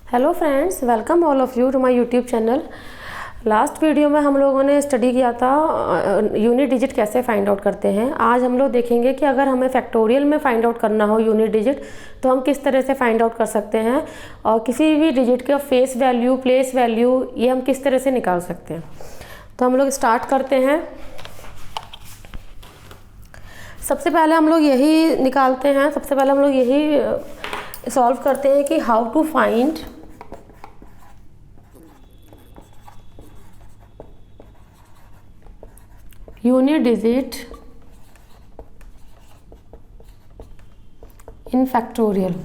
Hello friends, welcome all of you to my YouTube channel. Last video में हम लोगों ने स्टडी किया था यूनिट डिजिट कैसे फाइंड आउट करते हैं। आज हम लोग देखेंगे कि अगर हमें फैक्टोरियल में फाइंड आउट करना हो यूनिट डिजिट तो हम किस तरह से फाइंड आउट कर सकते हैं, और किसी भी डिजिट का फेस वैल्यू, प्लेस वैल्यू, ये हम किस तरह से निकाल सकते हैं। तो हम लोग स्टार्ट करते हैं। सबसे पहले हम लोग यही निकालते हैं, सबसे पहले हम लोग यही सॉल्व करते हैं कि how to find unit digit in factorial.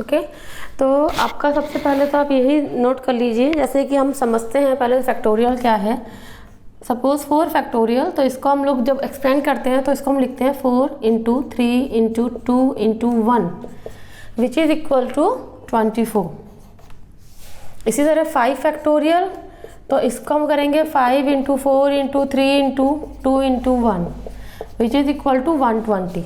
Okay, तो आपका सबसे पहले तो आप यही नोट कर लीजिए, जैसे कि हम समझते हैं पहले फैक्टोरियल क्या है। सपोज 4 फैक्टोरियल, तो इसको हम लोग जब एक्सपेंड करते हैं तो इसको हम लिखते हैं 4 into 3 into 2 into 1 which is equal to 24। इसी तरह 5 फैक्टोरियल, तो इसको हम करेंगे 5 into 4 into 3 into 2 into 1 which is equal to 120।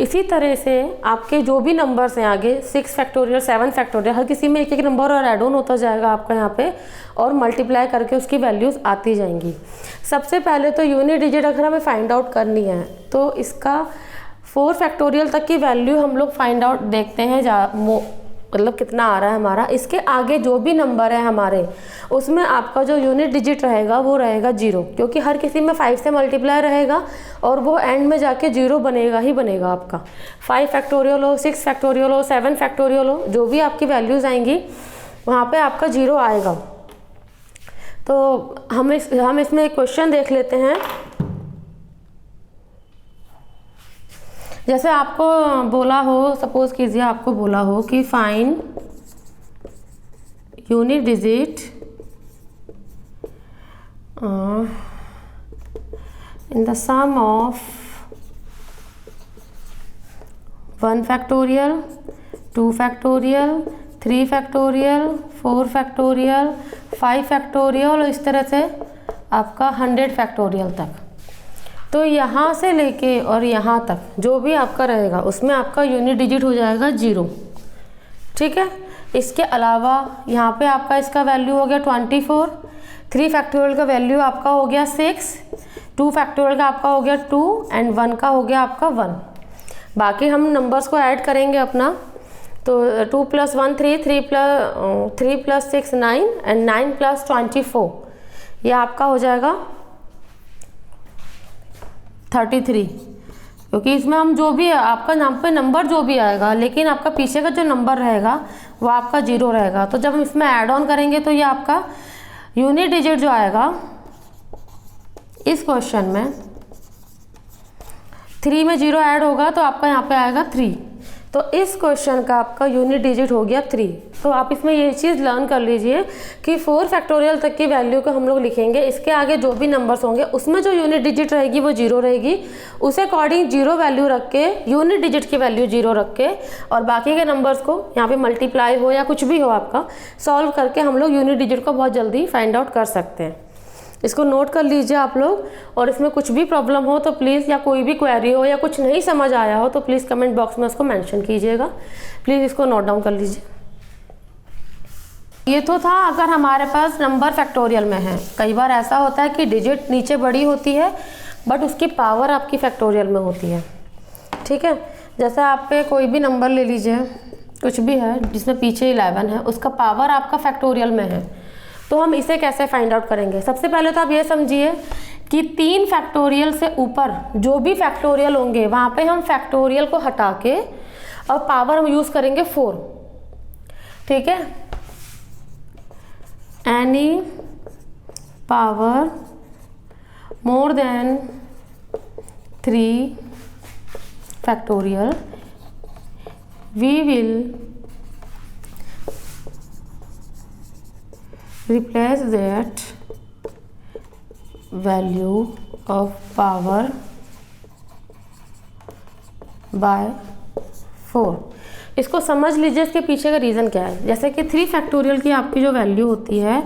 इसी तरह से आपके जो भी नंबर्स हैं आगे 6 फैक्टोरियल, 7 फैक्टोरियल, हर किसी में एक एक नंबर और एड ऑन होता जाएगा आपका यहाँ पे, और मल्टीप्लाई करके उसकी वैल्यूज़ आती जाएंगी। सबसे पहले तो यूनिट डिजिट अगर हमें फाइंड आउट करनी है तो इसका 4 फैक्टोरियल तक की वैल्यू हम लोग फाइंड आउट देखते हैं, मतलब कितना आ रहा है हमारा। इसके आगे जो भी नंबर है हमारे, उसमें आपका जो यूनिट डिजिट रहेगा वो रहेगा 0, क्योंकि हर किसी में 5 से मल्टीप्लाई रहेगा और वो एंड में जाके 0 बनेगा ही बनेगा आपका। 5 फैक्टोरियल हो, 6 फैक्टोरियल हो, 7 फैक्टोरियल हो, जो भी आपकी वैल्यूज़ आएंगी वहाँ पे आपका 0 आएगा। तो हम इसमें एक क्वेश्चन देख लेते हैं। जैसे आपको बोला हो, सपोज कीजिए आपको बोला हो कि find unit digit in the sum of 1 factorial, 2 factorial, 3 factorial, 4 factorial, 5 factorial, और इस तरह से आपका 100 फैक्टोरियल तक। तो यहाँ से लेके और यहाँ तक जो भी आपका रहेगा उसमें आपका यूनिट डिजिट हो जाएगा 0। ठीक है, इसके अलावा यहाँ पे आपका इसका वैल्यू हो गया 24, 3 फैक्टोरियल का वैल्यू आपका हो गया 6, 2 फैक्टोरियल का आपका हो गया 2 एंड 1 का हो गया आपका 1। बाकी हम नंबर्स को ऐड करेंगे अपना, तो 2 + 1 3, 3 + 6 9 एंड 9 + 24, ये आपका हो जाएगा 33। क्योंकि इसमें हम जो भी आपका नाम पे नंबर जो भी आएगा, लेकिन आपका पीछे का जो नंबर रहेगा वो आपका 0 रहेगा। तो जब हम इसमें ऐड ऑन करेंगे तो ये आपका यूनिट डिजिट जो आएगा इस क्वेश्चन में 3 में 0 ऐड होगा तो आपका यहाँ पे आएगा 3। तो इस क्वेश्चन का आपका यूनिट डिजिट हो गया 3। तो आप इसमें ये चीज़ लर्न कर लीजिए कि 4 फैक्टोरियल तक की वैल्यू को हम लोग लिखेंगे, इसके आगे जो भी नंबर्स होंगे उसमें जो यूनिट डिजिट रहेगी वो 0 रहेगी, उसे अकॉर्डिंग 0 वैल्यू रख के, यूनिट डिजिट की वैल्यू 0 रख के, और बाकी के नंबर्स को यहाँ पे मल्टीप्लाई हो या कुछ भी हो आपका सॉल्व करके हम लोग यूनिट डिजिट को बहुत जल्दी फाइंड आउट कर सकते हैं। इसको नोट कर लीजिए आप लोग, और इसमें कुछ भी प्रॉब्लम हो तो प्लीज़, या कोई भी क्वेरी हो या कुछ नहीं समझ आया हो तो प्लीज़ कमेंट बॉक्स में उसको मेंशन कीजिएगा। प्लीज़ इसको नोट डाउन कर लीजिए। ये तो था अगर हमारे पास नंबर फैक्टोरियल में है। कई बार ऐसा होता है कि डिजिट नीचे बड़ी होती है बट उसकी पावर आपकी फैक्टोरियल में होती है। ठीक है, जैसे आप पे कोई भी नंबर ले लीजिए, कुछ भी है जिसमें पीछे 11 है, उसका पावर आपका फैक्टोरियल में है, तो हम इसे कैसे फाइंड आउट करेंगे। सबसे पहले तो आप ये समझिए कि 3 फैक्टोरियल से ऊपर जो भी फैक्टोरियल होंगे वहाँ पे हम फैक्टोरियल को हटा के और पावर हम यूज़ करेंगे 4। ठीक है, any power more than 3 factorial we will replace that value of power by 4। इसको समझ लीजिए, इसके पीछे का रीज़न क्या है। जैसे कि 3 फैक्टोरियल की आपकी जो वैल्यू होती है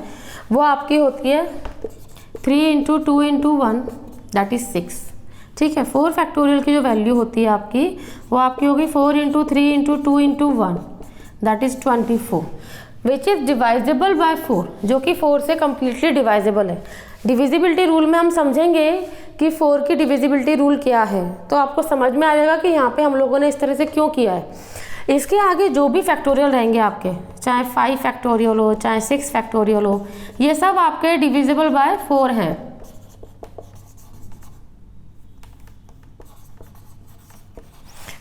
वो आपकी होती है 3 × 2 × 1 दैट इज़ 6। ठीक है। 4 फैक्टोरियल की जो वैल्यू होती है आपकी, वो आपकी होगी 4 into 3 into 2 into 1, that is 24, which is divisible by 4, जो कि 4 से कम्प्लीटली डिवाइजेबल है। डिविजिबिलिटी रूल में हम समझेंगे कि 4 की डिविजिबिलिटी रूल क्या है, तो आपको समझ में आ जाएगा कि यहाँ पे हम लोगों ने इस तरह से क्यों किया है। इसके आगे जो भी फैक्टोरियल रहेंगे आपके, चाहे 5 फैक्टोरियल हो, चाहे 6 फैक्टोरियल हो, ये सब आपके डिविजिबल बाय 4 हैं।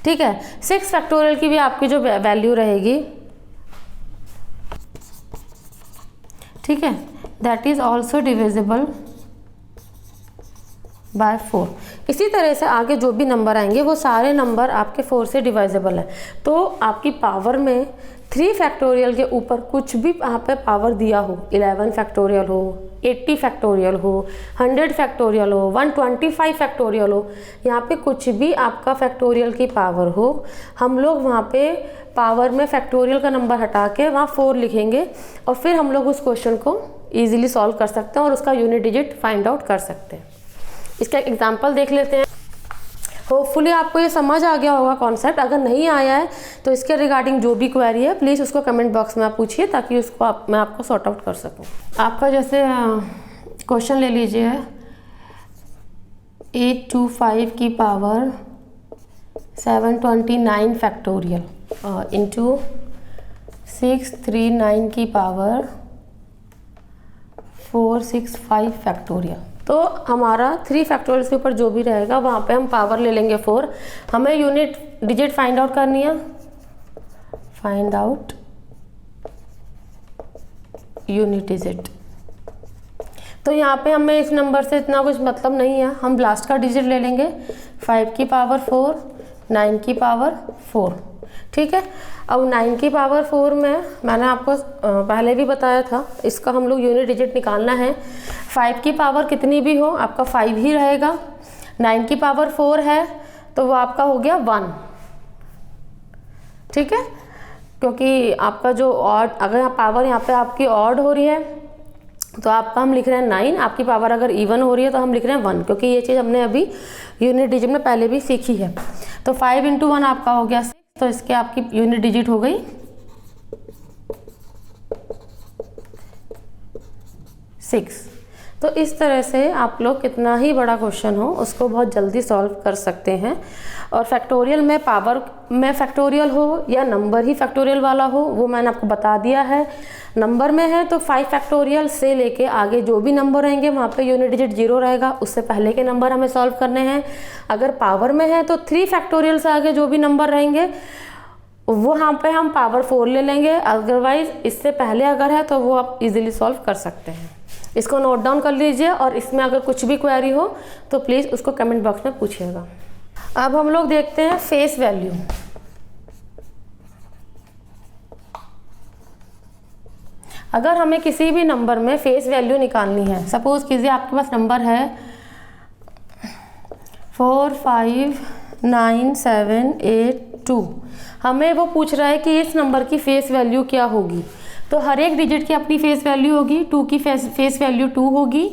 ठीक है। 6 फैक्टोरियल की भी आपकी जो वैल्यू रहेगी, ठीक है, that is also divisible by 4। इसी तरह से आगे जो भी नंबर आएंगे वो सारे नंबर आपके 4 से डिवाइजेबल है। तो आपकी पावर में 3 फैक्टोरियल के ऊपर कुछ भी यहाँ पे पावर दिया हो, 11 फैक्टोरियल हो, 80 फैक्टोरियल हो, 100 फैक्टोरियल हो, 125 फैक्टोरियल हो, यहाँ पे कुछ भी आपका फैक्टोरियल की पावर हो, हम लोग वहाँ पे पावर में फैक्टोरियल का नंबर हटा के वहाँ 4 लिखेंगे और फिर हम लोग उस क्वेश्चन को ईजिली सॉल्व कर सकते हैं और उसका यूनिट डिजिट फाइंड आउट कर सकते हैं। इसका एक एग्जाम्पल देख लेते हैं। होपफुली आपको ये समझ आ गया होगा कॉन्सेप्ट। अगर नहीं आया है तो इसके रिगार्डिंग जो भी क्वेरी है प्लीज़ उसको कमेंट बॉक्स में आप पूछिए, ताकि उसको मैं आपको सॉर्ट आउट कर सकूं। आपका जैसे क्वेश्चन ले लीजिए, 825 की पावर 729 फैक्टोरियल इंटू 639 की पावर 465 फैक्टोरियल। तो हमारा 3 फैक्टोरियल के ऊपर जो भी रहेगा वहाँ पे हम पावर ले लेंगे 4। हमें यूनिट डिजिट फाइंड आउट करनी है, फाइंड आउट यूनिट डिजिट। तो यहाँ पे हमें इस नंबर से इतना कुछ मतलब नहीं है, हम लास्ट का डिजिट ले लेंगे, 5 की पावर 4, 9 की पावर 4। ठीक है। अब 9 की पावर 4 में मैंने आपको पहले भी बताया था, इसका हम लोग यूनिट डिजिट निकालना है। 5 की पावर कितनी भी हो आपका 5 ही रहेगा, 9 की पावर 4 है तो वो आपका हो गया 1। ठीक है, क्योंकि आपका जो ऑड, अगर पावर यहाँ पे आपकी ऑड हो रही है तो आपका हम लिख रहे हैं 9, आपकी पावर अगर इवन हो रही है तो हम लिख रहे हैं 1, क्योंकि ये चीज़ हमने अभी यूनिट डिजिट में पहले भी सीखी है। तो 5 इंटू 1 आपका हो गया 6, तो इसके आपकी यूनिट डिजिट हो गई 6। तो इस तरह से आप लोग कितना ही बड़ा क्वेश्चन हो उसको बहुत जल्दी सॉल्व कर सकते हैं। और फैक्टोरियल में पावर में फैक्टोरियल हो या नंबर ही फैक्टोरियल वाला हो वो मैंने आपको बता दिया है। नंबर में है तो 5 फैक्टोरियल से लेके आगे जो भी नंबर रहेंगे वहाँ पे यूनिट डिजिट 0 रहेगा, उससे पहले के नंबर हमें सॉल्व करने हैं। अगर पावर में है तो 3 फैक्टोरियल से आगे जो भी नंबर रहेंगे वो यहाँ पे हम पावर 4 ले लेंगे, अदरवाइज इससे पहले अगर है तो वो आप इजीली सॉल्व कर सकते हैं। इसको नोट डाउन कर लीजिए और इसमें अगर कुछ भी क्वेरी हो तो प्लीज़ उसको कमेंट बॉक्स में पूछिएगा। अब हम लोग देखते हैं फेस वैल्यू। अगर हमें किसी भी नंबर में फेस वैल्यू निकालनी है, सपोज कीजिए आपके पास नंबर है 45978 हमें वो पूछ रहा है कि इस नंबर की फेस वैल्यू क्या होगी। तो हर एक डिजिट की अपनी फेस वैल्यू होगी। 2 की फेस वैल्यू 2 होगी,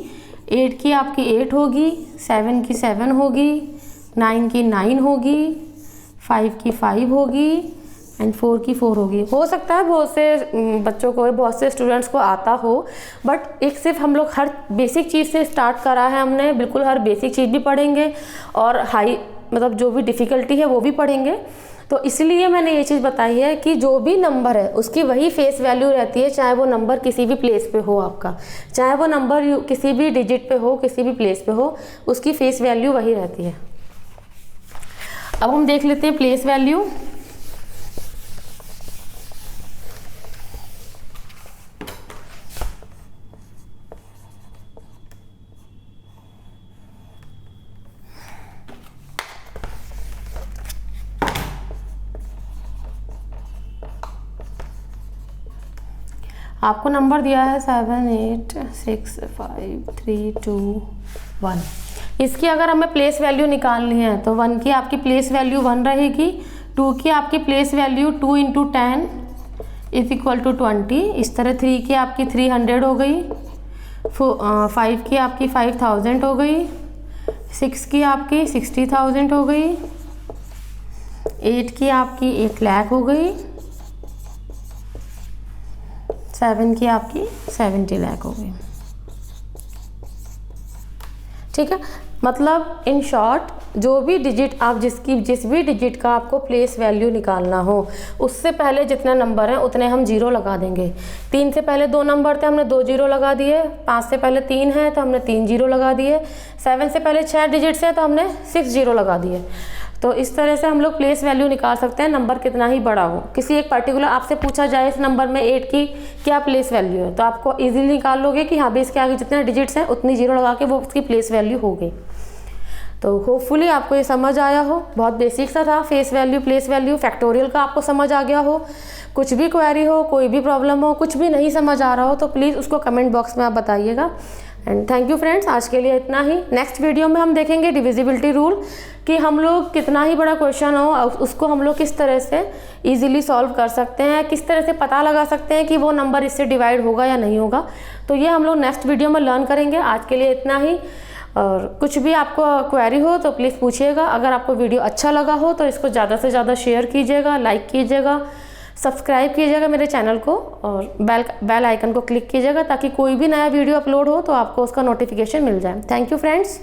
8 की आपकी 8 होगी, 7 की 7 होगी, 9 की 9 होगी, 5 की 5 होगी एंड 4 की 4 होगी। हो सकता है बहुत से बच्चों को, बहुत से स्टूडेंट्स को आता हो, बट एक सिर्फ हम लोग हर बेसिक चीज़ से स्टार्ट करा है हमने, बिल्कुल हर बेसिक चीज़ भी पढ़ेंगे और हाई मतलब जो भी डिफ़िकल्टी है वो भी पढ़ेंगे। तो इसलिए मैंने ये चीज़ बताई है कि जो भी नंबर है उसकी वही फेस वैल्यू रहती है, चाहे वो नंबर किसी भी प्लेस पे हो आपका, चाहे वो नंबर किसी भी डिजिट पे हो, किसी भी प्लेस पे हो, उसकी फेस वैल्यू वही रहती है। अब हम देख लेते हैं प्लेस वैल्यू। आपको नंबर दिया है 7865321। इसकी अगर हमें प्लेस वैल्यू निकालनी है तो 1 की आपकी प्लेस वैल्यू 1 रहेगी, 2 की आपकी place value 2 into 10 is equal to 20। इस तरह 3 की आपकी 300 हो गई, 5 की आपकी 5000 हो गई, 6 की आपकी 60,000 हो गई, 8 की आपकी 8 लाख हो गई, 7 की आपकी 70 लाख हो गई। ठीक है, मतलब इन शॉर्ट जो भी डिजिट आप जिस भी डिजिट का आपको प्लेस वैल्यू निकालना हो, उससे पहले जितने नंबर हैं उतने हम जीरो लगा देंगे। 3 से पहले 2 नंबर थे, हमने 2 जीरो लगा दिए। 5 से पहले 3 है तो हमने 3 जीरो लगा दिए। 7 से पहले 6 डिजिट्स हैं तो हमने 6 जीरो लगा दिए। तो इस तरह से हम लोग प्लेस वैल्यू निकाल सकते हैं, नंबर कितना ही बड़ा हो। किसी एक पर्टिकुलर आपसे पूछा जाए इस नंबर में 8 की क्या प्लेस वैल्यू है, तो आपको इजीली निकाल लोगे कि हाँ भाई इसके आगे जितने डिजिट्स हैं उतनी जीरो लगा के वो उसकी प्लेस वैल्यू हो गई। तो होपफुली आपको ये समझ आया हो। बहुत बेसिक सा था, face value, place value, factorial का आपको समझ आ गया हो। कुछ भी क्वेरी हो, कोई भी प्रॉब्लम हो, कुछ भी नहीं समझ आ रहा हो तो प्लीज़ उसको कमेंट बॉक्स में आप बताइएगा। एंड थैंक यू फ्रेंड्स, आज के लिए इतना ही। नेक्स्ट वीडियो में हम देखेंगे डिविजिबिलिटी रूल, कि हम लोग कितना ही बड़ा क्वेश्चन हो उसको हम लोग किस तरह से ईजिली सॉल्व कर सकते हैं, किस तरह से पता लगा सकते हैं कि वो नंबर इससे डिवाइड होगा या नहीं होगा। तो ये हम लोग नेक्स्ट वीडियो में लर्न करेंगे। आज के लिए इतना ही, और कुछ भी आपको क्वेरी हो तो प्लीज़ पूछिएगा। अगर आपको वीडियो अच्छा लगा हो तो इसको ज़्यादा से ज़्यादा शेयर कीजिएगा, लाइक कीजिएगा, सब्सक्राइब कीजिएगा मेरे चैनल को, और बेल आइकन को क्लिक कीजिएगा ताकि कोई भी नया वीडियो अपलोड हो तो आपको उसका नोटिफिकेशन मिल जाए। Thank you friends.